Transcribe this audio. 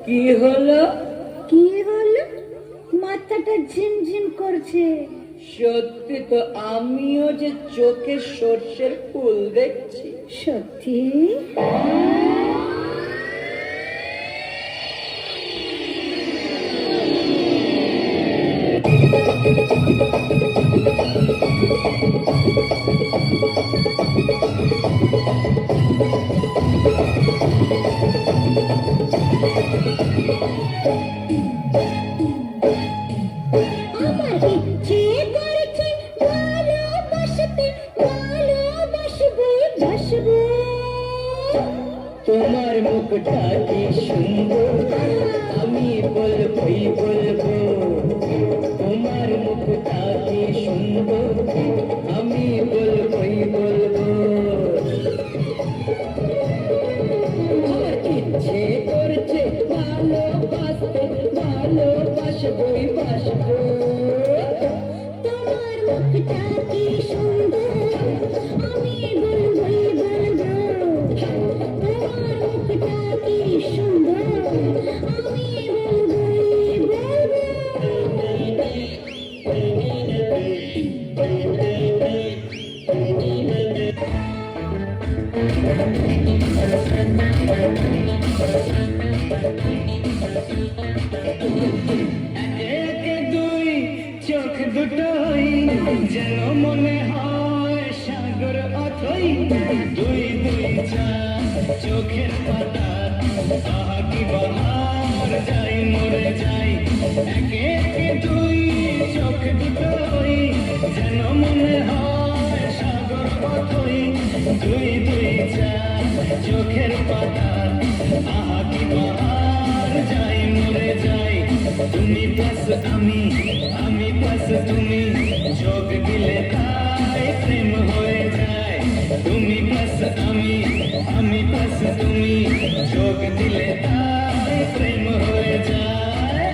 কি হলো? কি হলো? মাথাটা ঝিমঝিম করছে। সত্যি তো, আমিও যে চোখে সর্ষের ফুল দেখছি। সত্যি? আমার ইচ্ছে করছে ভালোবাসতে, ভালোবাসবো, বাসবো। তোমার মুখটা কি সুন্দর, আমি বলবই বলবো। তোমার মুখটা কি সুন্দর, আমি বলবই বলবো। আমার ইচ্ছে করছে ভালোবাসতে, ভালোবাসবই বাসবো। তোমার মুখটা কি সুন্দর, আমি বলবই বলবো। তোমার মুখটা কি সুন্দর, আমি বলবই বলবো। একে দুই চোখ দুটোই যেন মনে হয় সাগর অথই। দুই দুই চার চোখের পাতা, আহা কি বাহার, যাই মরে যাই। একে একে দুই চোখ দুটোই যেন মনে হয় সাগর অথই। দুই দুই চার চোখের পাতা, আহা কি বাহার, যাই মরে যাই। তুমি প্লাস আমি, আমি প্লাস তুমি, চোখ দিলে তাই প্রেম হয়ে যায়। তুমি প্লাস আমি, আমি প্লাস তুমি, চোখ দিলে তাই প্রেম হয়ে যায়।